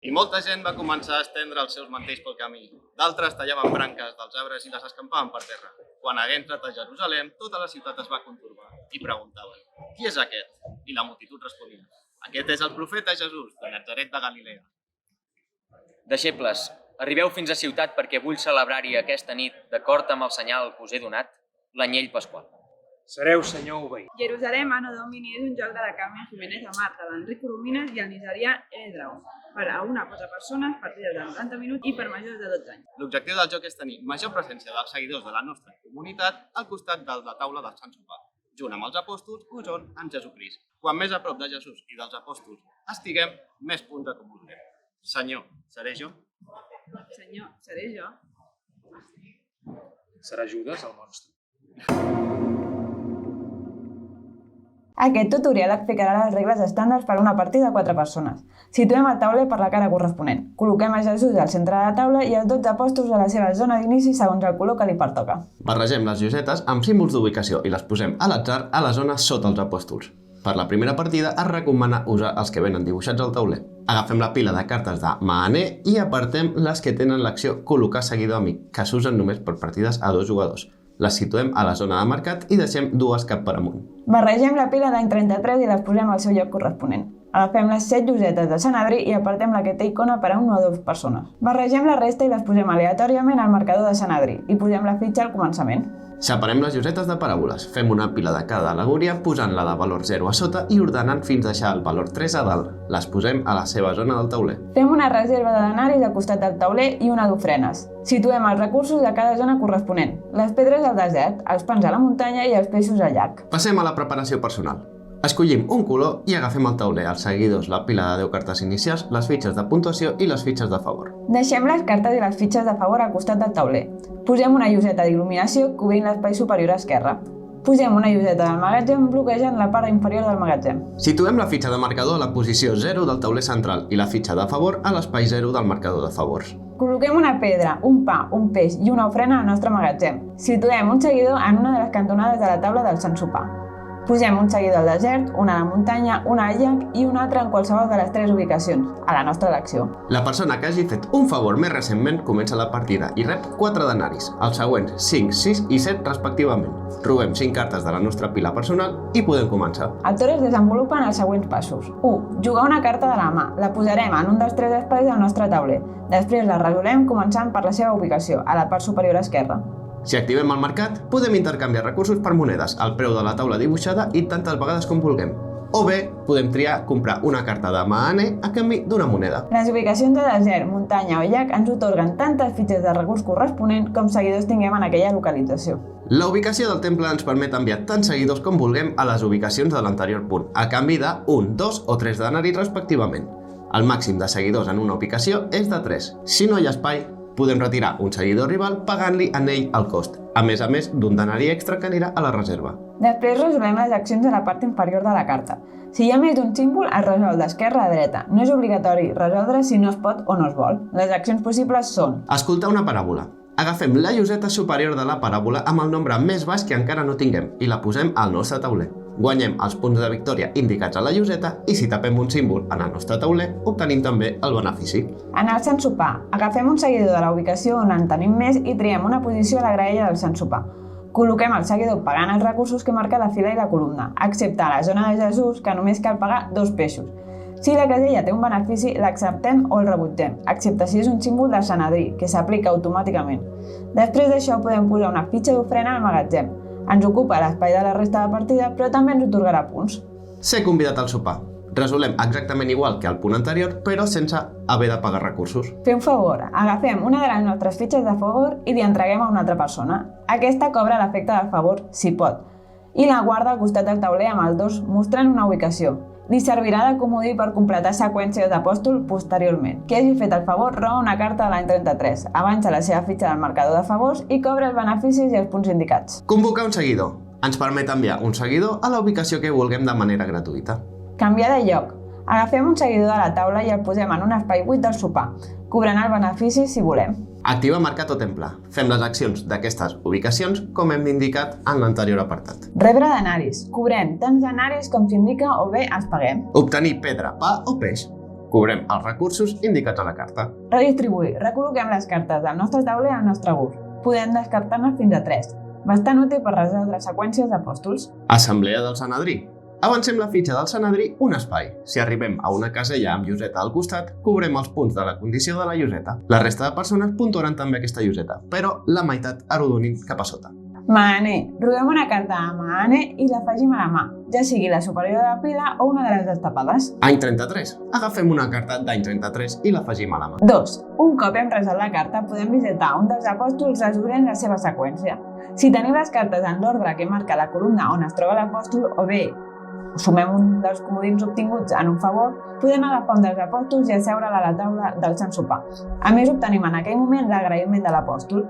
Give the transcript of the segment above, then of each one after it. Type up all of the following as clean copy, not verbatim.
I molta gent va començar a estendre els seus mantells pel camí. D'altres tallaven branques dels arbres i les escampaven per terra. Quan hagué entrat a Jerusalem, tota la ciutat es va conturbar i preguntaven: «Qui és aquest?» I la multitud responia: «Aquest és el profeta Jesús, de Natzaret de Galilea». Deixebles, arribeu fins a ciutat perquè vull celebrar-hi aquesta nit, d'acord amb el senyal que us he donat, l'anyell pasqual. Sereu, senyor, obeït. Jerusalem Anno Domini és un joc de la Carmen Jiménez de Marta, d'Enric Coromines i el nigerià Edrau, per a 1 a 4 persones, partides de 90 minuts i per majors de 12 anys. L'objectiu del joc és tenir major presència dels seguidors de la nostra comunitat al costat de la taula del Sant Sopar, junt amb els apòstols o junt amb Jesucrist. Quan més a prop de Jesús i dels apòstols estiguem, més punts acumulem. Senyor, seré jo? Senyor, seré jo? Serà Judes, el monstre. Aquest tutorial explicarà les regles estàndards per a una partida de 4 persones. Situem el tauler per la cara corresponent. Col·loquem a Jesús al centre de la taula i els 12 apòstols a la seva zona d'inici segons el color que li pertoca. Barregem les llosetes amb símbols d'ubicació i les posem a l'atzar a la zona sota els apòstols. Per la primera partida es recomana usar els que venen dibuixats al tauler. Agafem la pila de cartes de Maaner i apartem les que tenen l'acció col·locar seguidor amic, que s'usen només per partides a 2 jugadors. Les situem a la zona de mercat i deixem 2 cap per amunt. Barregem la pila d'any 33 i les posem al seu lloc corresponent. Agafem les 7 llosetes de Sant Adri i apartem la que té icona per a 1 o 2 persones. Barregem la resta i les posem aleatòriament al marcador de Sant Adri i posem la fitxa al començament. Separem les llosetes de paràboles. Fem una pila de cada al·legoria posant-la de valor 0 a sota i ordenant fins deixar el valor 3 a dalt. Les posem a la seva zona del tauler. Fem una reserva de denaris al costat del tauler i una d'ofrenes. Situem els recursos de cada zona corresponent. Les pedres al desert, els pans a la muntanya i els peixos al llac. Passem a la preparació personal. Escollim un color i agafem el tauler, els seguidors, la pila de 10 cartes inicials, les fitxes de puntuació i les fitxes de favor. Deixem les cartes i les fitxes de favor al costat del tauler. Posem una lloseta d'il·luminació cobrint l'espai superior esquerre. Posem una lloseta del magatzem bloquejant la part inferior del magatzem. Situem la fitxa de marcador a la posició 0 del tauler central i la fitxa de favor a l'espai 0 del marcador de favors. Col·loquem una pedra, un pa, un peix i una ofrena al nostre magatzem. Situem un seguidor en una de les cantonades de la taula del Sant Sopar. Posem un seguidor al desert, una a la muntanya, una al llac i un altre en qualsevol de les 3 ubicacions, a la nostra elecció. La persona que hagi fet un favor més recentment comença la partida i rep 4 denaris, els següents 5, 6 i 7 respectivament. Robem 5 cartes de la nostra pila personal i podem començar. El torn es desenvolupa en els següents passos. 1. Jugar una carta de la mà. La posarem en un dels 3 espais del nostre tauler. Després la resolem començant per la seva ubicació, a la part superior esquerra. Si activem el mercat, podem intercanviar recursos per monedes, al preu de la taula dibuixada i tantes vegades com vulguem. O bé, podem triar comprar una carta de Maaner a canvi d'una moneda. Les ubicacions de desert, muntanya o llac ens otorguen tantes fitxes de recurs corresponent com seguidors tinguem en aquella localització. La ubicació del temple ens permet enviar tants seguidors com vulguem a les ubicacions de l'anterior punt, a canvi de 1, 2 o 3 denaris respectivament. El màxim de seguidors en una ubicació és de 3. Si no hi ha espai, podem retirar un seguidor rival pagant-li en ell el cost, a més d'un denari extra que anirà a la reserva. Després resolem les accions a la part inferior de la carta. Si hi ha més d'un símbol, es resol d'esquerra a dreta. No és obligatori resoldre si no es pot o no es vol. Les accions possibles són: escoltar una paràbola. Agafem la lloseta superior de la paràbola amb el nombre més baix que encara no tinguem i la posem al nostre tauler. Guanyem els punts de victòria indicats a la lloseta i si tapem un símbol en el nostre tauler, obtenim també el benefici. Anar al Sant Sopar. Agafem un seguidor de la ubicació on en tenim més i triem una posició a la graella del Sant Sopar. Col·loquem el seguidor pagant els recursos que marca la fila i la columna, excepte a la zona de Jesús, que només cal pagar 2 peixos. Si la casella té un benefici, l'acceptem o el rebutgem, excepte si és un símbol de Sant Adri, que s'aplica automàticament. Després d'això podem posar una fitxa d'ofrena al magatzem. Ens ocupa l'espai de la resta de partida, però també ens otorgarà punts. Ser convidat al sopar. Resolem exactament igual que al punt anterior, però sense haver de pagar recursos. Fer un favor. Agafem una de les nostres fitxes de favor i li entreguem a una altra persona. Aquesta cobra l'efecte del favor, si pot, i la guarda al costat del tauler amb els 2 mostrant una ubicació. Li servirà de comodí per completar seqüències d'apòstol posteriorment. Qui hagi fet el favor roba una carta de l'any 33, avança la seva fitxa del marcador de favors i cobra els beneficis i els punts indicats. Convocar un seguidor. Ens permet enviar un seguidor a la ubicació que vulguem de manera gratuïta. Canviar de lloc. Agafem un seguidor de la taula i el posem en un espai buit del sopar, cobrant el benefici si volem. Activar mercat o temple. Fem les accions d'aquestes ubicacions com hem indicat en l'anterior apartat. Rebre denaris. Cobrem tants denaris com s'indica o bé els paguem. Obtenir pedra, pa o peix. Cobrem els recursos indicats a la carta. Redistribuir. Recol·loquem les cartes del nostre tauler al nostre gust. Podem descartar-ne fins a 3. Bastant útil per resoldre seqüències d'apòstols. Assemblea del Sanedrí. Avancem la fitxa del Sanedrí un espai. Si arribem a una casella amb lloseta al costat, cobrem els punts de la condició de la lloseta. La resta de persones puntuaran també aquesta lloseta, però la meitat arrodonint cap a sota. Mahaner. Rodem una carta a Mahaner i l'afegim a la mà, ja sigui la superior de la pila o una de les destapades. Any 33. Agafem una carta d'any 33 i l'afegim a la mà. 2. Un cop hem resolt la carta, podem visitar un dels apòstols resolent la seva seqüència. Si tenim les cartes en l'ordre que marca la columna on es troba l'apòstol, o bé sumem un dels comodins obtinguts en un favor, podem agafar un dels apòstols i asseure'l a la taula del Sant Sopar. A més, obtenim en aquell moment l'agraïment de l'apòstol.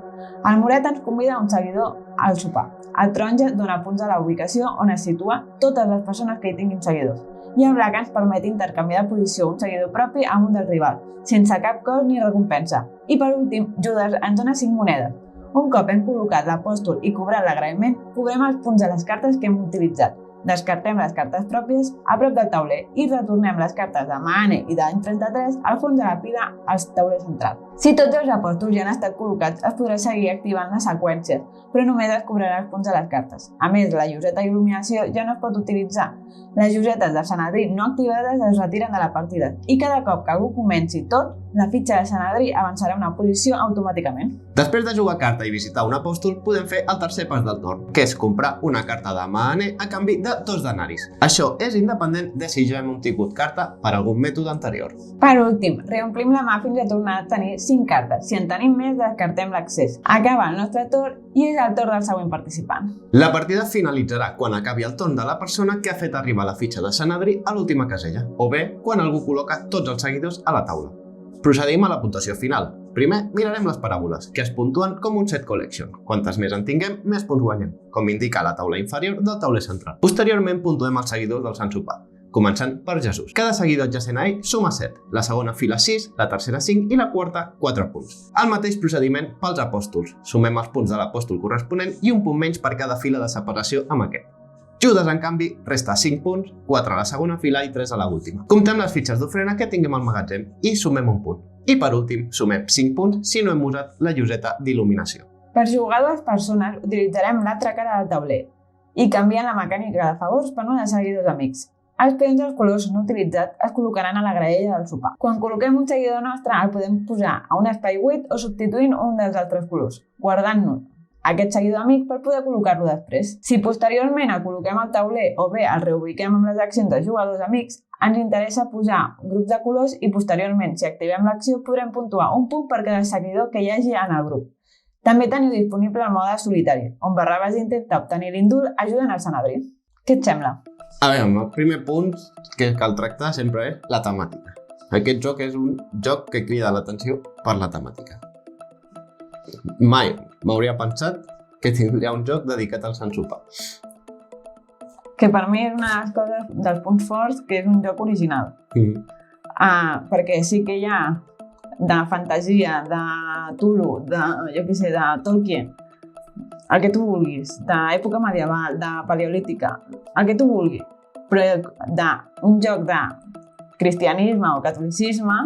El moret ens convida a un seguidor al sopar. El taronja dona punts a la ubicació on es situa totes les persones que hi tinguin seguidors. I el blanc ens permet intercanviar de posició un seguidor propi amb un del rival, sense cap cost ni recompensa. I per últim, Judes ens dona 5 monedes. Un cop hem col·locat l'apòstol i cobrat l'agraïment, cobrem els punts de les cartes que hem utilitzat. Descartem les cartes pròpies a prop del tauler i retornem les cartes de Mahaner i d'any 33 al fons de la pila al tauler central. Si tots els apòstols ja han estat col·locats, es podrà seguir activant les seqüències, però només es cobrarà els punts de les cartes. A més, la lloseta d'il·luminació ja no es pot utilitzar. Les llosetes del Sanedrí no activades es retiren de la partida i cada cop que algú comenci tot, la fitxa del Sanedrí avançarà una posició automàticament. Després de jugar carta i visitar un apòstol, podem fer el tercer pas del torn, que és comprar una carta de Mahaner a canvi de 2 denaris. Això és independent de si ja hem obtingut carta per algun mètode anterior. Per últim, reomplim la mà fins a tornar a tenir 5 cartes. Si en tenim més, descartem l'accés. Acaba el nostre torn i és el torn del següent participant. La partida finalitzarà quan acabi el torn de la persona que ha fet arribar la fitxa de Sanedrí a l'última casella, o bé quan algú col·loca tots els seguidors a la taula. Procedim a la puntuació final. Primer, mirarem les paràboles, que es puntuen com un set collection. Quantes més en tinguem, més punts guanyem, com indica la taula inferior del tauler central. Posteriorment, puntuem els seguidors del Sant Sopar, començant per Jesús. Cada seguidor adjacent a ell suma 7, la segona fila 6, la tercera 5 i la quarta 4 punts. El mateix procediment pels apòstols. Sumem els punts de l'apòstol corresponent i un punt menys per cada fila de separació amb aquest. Judes, en canvi, resta 5 punts, 4 a la segona fila i 3 a la última. Comptem les fitxes d'ofrena que tinguem al magatzem i sumem un punt. I per últim, sumem 5 punts si no hem usat la lloseta d'il·luminació. Per jugar a 2 persones, utilitzarem l'altra cara del tauler i canviant la mecànica de favors per una de seguidors amics. Els peons dels colors no utilitzats es col·locaran a la graella del sopar. Quan col·loquem un seguidor nostre, el podem posar a un espai buit o substituint un dels altres colors, guardant-nos aquest seguidor amic per poder col·locar-lo després. Si posteriorment el col·loquem al tauler o bé el reubiquem amb les accions de jugadors amics, ens interessa posar grups de colors i posteriorment, si activem l'acció, podrem puntuar un punt per cada seguidor que hi hagi en el grup. També teniu disponible el mode solitari, on Barrabàs intenta obtenir l'indult ajudant al Sanedrí. Què et sembla? A veure, el primer punt que cal tractar sempre és la temàtica. Aquest joc és un joc que crida l'atenció per la temàtica. Mai m'hauria pensat que tindria un joc dedicat al Sant Sopar. Que per mi és una de les coses dels punts forts, que és un joc original. Perquè sí que hi ha de fantasia, de Tulu, de Tolkien, el que tu vulguis, d'època medieval, de paleolítica, el que tu vulguis, però d'un joc de cristianisme o catolicisme.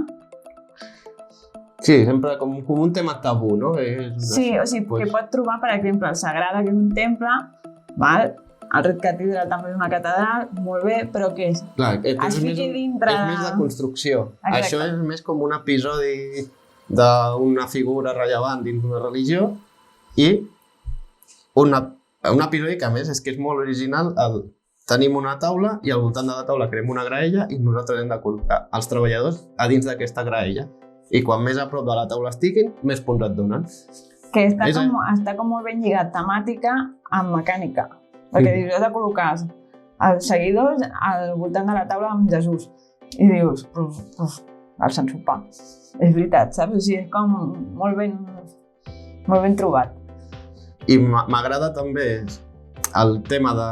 Sí, sempre com un tema tabú, no? Sí, o sigui, que pot trobar, per exemple, el Sagrada, que és un temple, val? El Red Cathedral també és una catedral, molt bé, però què és? Clar, és més de construcció. Exacte. Això és més com un episodi d'una figura rellevant dins d'una religió i un episodi que a més és que és molt original. Tenim una taula i al voltant de la taula creem una graella i nosaltres hem de col·locar els treballadors a dins d'aquesta graella. I quan més a prop de la taula estiguin, més punts et donen. Que està com molt ben lligat temàtica amb mecànica. Perquè dius, has de col·locar els seguidors al voltant de la taula amb Jesús. I dius, el Sant Sopar. És veritat, saps? O sigui, és com molt ben trobat. I m'agrada també el tema de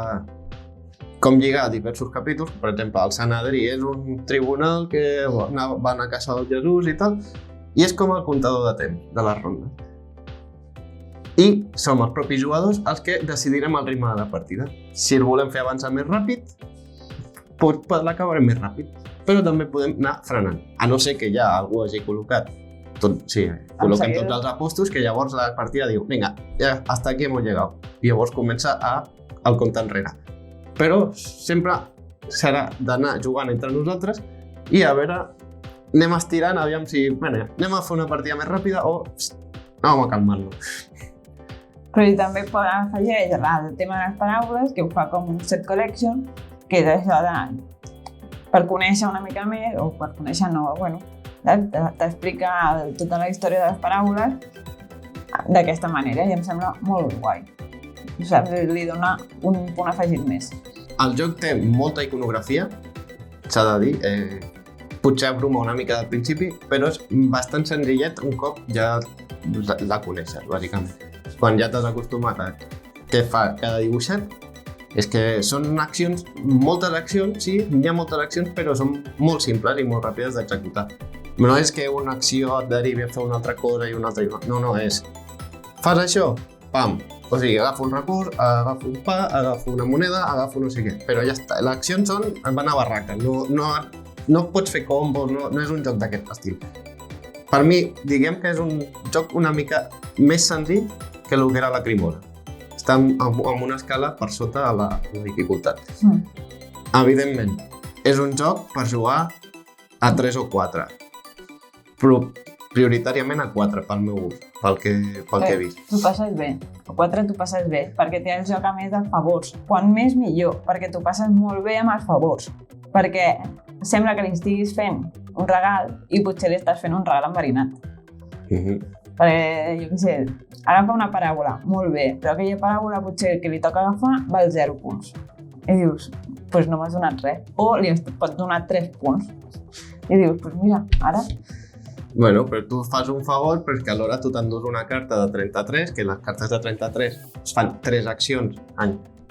com lligar diversos capítols. Per exemple, el Sanedrí és un tribunal que van a casa del Jesús i tal, i és com el comptador de temps de les rondes. I som els propis jugadors els que decidirem el ritme de la partida. Si el volem fer avançar més ràpid, l'acabarem més ràpid. però també podem anar frenant. A no ser que ja algú hagi col·locat col·loquem tots els apostos, que llavors la partida diu, vinga, ja hasta aquí hemos llegado. I llavors comença el compte enrere. Però sempre serà d'anar jugant entre nosaltres i a veure, anem estirant, aviam si, anem a fer una partida més ràpida o anem a calmar-nos. Però també afegeix el tema de les paraules, que ho fa com un set collection, que és això per conèixer una mica més, o per conèixer t'explica tota la història de les paraules d'aquesta manera i em sembla molt guai. Li dona un punt afegit més. El joc té molta iconografia, s'ha de dir, potser abruma una mica del principi, però és bastant senzillet un cop ja la coneixes, bàsicament. Quan ja t'has acostumat a què fa cada dibuixat, és que són accions, moltes accions, sí, hi ha moltes accions, però són molt simples i molt ràpides d'executar. No és que una acció et derivi a fer una altra cosa i una altra... No, és... Fas això? Pam! O sigui, agafo un recurs, agafo un pa, agafo una moneda, agafo no sé què. Però ja està. Les accions van a barraca. No pots fer combos, no és un joc d'aquest estil. Per mi, diguem que és un joc una mica més senzill que el que era la Lacrimosa. Està amb una escala per sota de la dificultat. Evidentment, és un joc per jugar a 3 o 4, però prioritàriament a 4 pel meu gust, pel que he vist. T'ho passes bé, a 4 t'ho passes bé, perquè té el joc a més dels favors. Quan més millor, perquè t'ho passes molt bé amb els favors, perquè sembla que li estiguis fent un regal i potser li estàs fent un regal enverinat. Perquè, jo què sé, agafa una paràbola, molt bé, però aquella paràbola potser que li toca agafar val 0 punts. I dius, doncs no m'has donat res. O li pots donar 3 punts. I dius, doncs mira, ara... Bueno, però tu fas un favor, però és que alhora tu t'endús una carta de 33, que les cartes de 33 es fan 3 accions.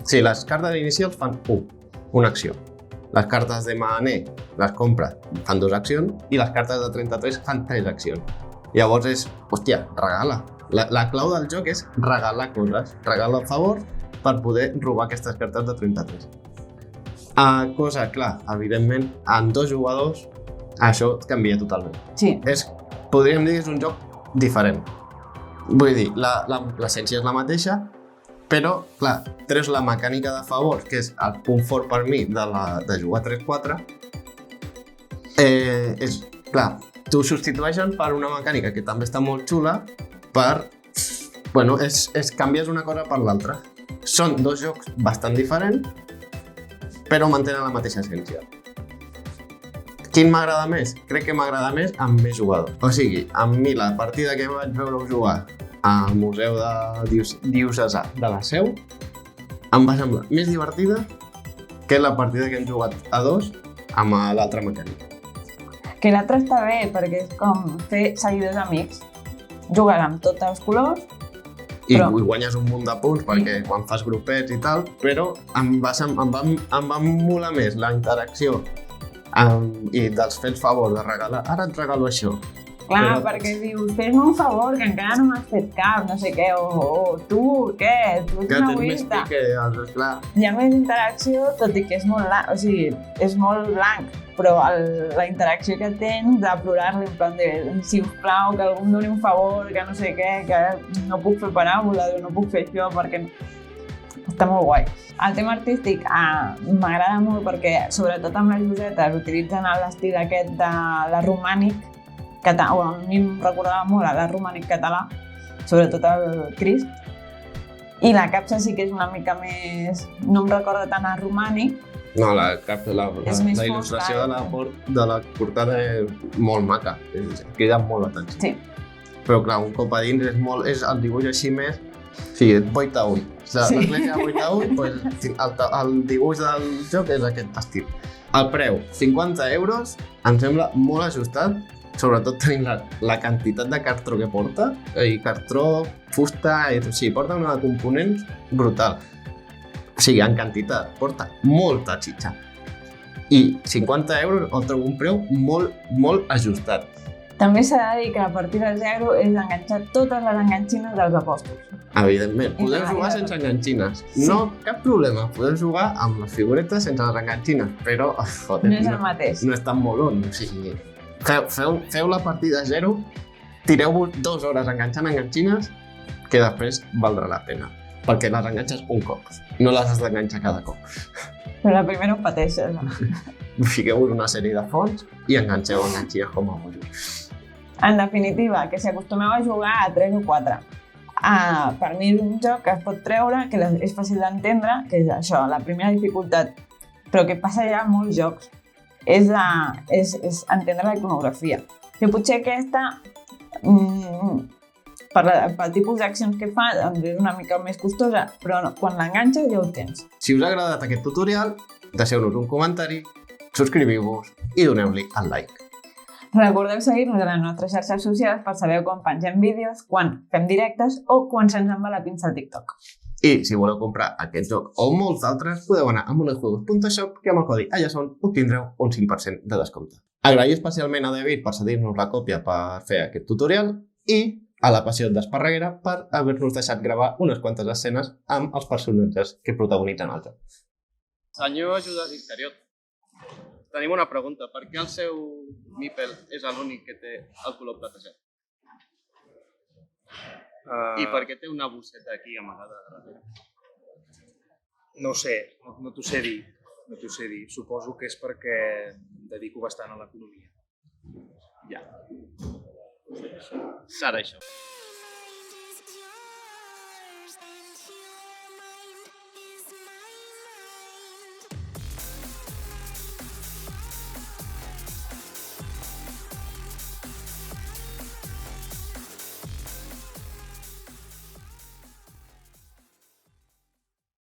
Sí, les cartes inicials fan una acció. Les cartes de Maané les compres, fan 2 accions, i les cartes de 33 fan 3 accions. Llavors és, hòstia, regala. La clau del joc és regalar coses, regalar favors per poder robar aquestes cartes de 33. Cosa, clar, evidentment, amb 2 jugadors això canvia totalment. Sí. Podríem dir que és un joc diferent. Vull dir, l'essència és la mateixa, però, clar, treus la mecànica de favors, que és el punt fort per mi de jugar 3-4, clar, t'ho substitueixen per una mecànica que també està molt xula per... Bueno, canvies una cosa per l'altra. Són 2 jocs bastant diferents, però mantenen la mateixa essència. Quin m'agrada més? Crec que m'agrada més amb més jugadors. O sigui, amb mi la partida que vaig veure jugar al Museu de Diocesà de la Seu em va semblar més divertida que la partida que hem jugat a 2 amb l'altra mecànica. Que l'altre està bé, perquè és com fer seguidors amics. Jugar amb tots els colors. I guanyes un munt de punts perquè quan fas grupets i tal, però em va molar més la interacció i dels fets favor de regalar. Ara et regalo això. Clar, perquè dius, fes-me un favor, que encara no m'has fet cap, no sé què, o tu, què? Tu ets una egoista. Clar. Hi ha més interacció, tot i que és molt blanc, o sigui, és molt blanc, però la interacció que tens de plorar-li en plan de sisplau, que algú em doni un favor, que no sé què, que no puc fer paràbola, no puc fer això, perquè està molt guai. El tema artístic m'agrada molt perquè, sobretot amb les llosetes, utilitzen l'estil aquest de l'art romànic, a mi em recordava molt l'art romànic català, sobretot el Crist, i la capsa sí que és una mica més... no em recorda tant art romànic. No, la il·lustració de la portada és molt maca, crida molt l'atenció. Sí. Però clar, un cop a dins és el dibuix així més... Sí, 8 a 8. L'església 8 a 8, el dibuix del joc és aquest estil. El preu, 50 euros, em sembla molt ajustat, sobretot tenint la quantitat de cartró que porta, i cartró, fusta, porta una de components brutal. O sigui, en quantitat, porta molta xitxa. I 50 euros el trobo un preu molt, molt ajustat. També s'ha de dir que la partida 0 és enganxar totes les enganxines dels apòstols. Evidentment, podem jugar sense enganxines. No, cap problema, podem jugar amb les figuretes sense les enganxines, però, joder, No és el mateix. no és tan molón. O sigui, feu la partida 0, tireu-vos 2 hores enganxant enganxines, que després valdrà la pena. Perquè les enganxes un cop, no les has d'enganxar cada cop. Però la primera ho pateixes. Fiqueu-vos una sèrie de fonts i enganxeu enganxines com a bollo. En definitiva, que si acostumeu a jugar a 3 o 4. Per mi és un joc que es pot treure, que és fàcil d'entendre, que és això, la primera dificultat, però que passa ja a molts jocs. És entendre la iconografia. Que potser aquesta, pel tipus d'accions que fa, és una mica més costosa, però no, quan l'enganxes ja ho tens. Si us ha agradat aquest tutorial, deixeu-nos un comentari, subscriviu-vos i doneu-li al like. Recordeu seguir-nos a les nostres xarxes socials per saber quan pengem vídeos, quan fem directes o quan se'ns en va la pinça al TikTok. I si voleu comprar aquest joc o molts d'altres, podeu anar a monejuegos.shop, que amb el codi ALLASON obtindreu un 5% de descompte. Agrair especialment a David per cedir-nos la còpia per fer aquest tutorial i a la Passió d'Esparreguera per haver-nos deixat gravar unes quantes escenes amb els personatges que protagonitzen el joc. Senyor Judas Iscariot, tenim una pregunta. Per què el seu Mipel és l'únic que té el color platejat? I per què té una bosseta aquí amagada darrere? No ho sé, no t'ho sé dir. No t'ho sé dir. Suposo que és perquè em dedico bastant a l'economia. Ja. Serà això.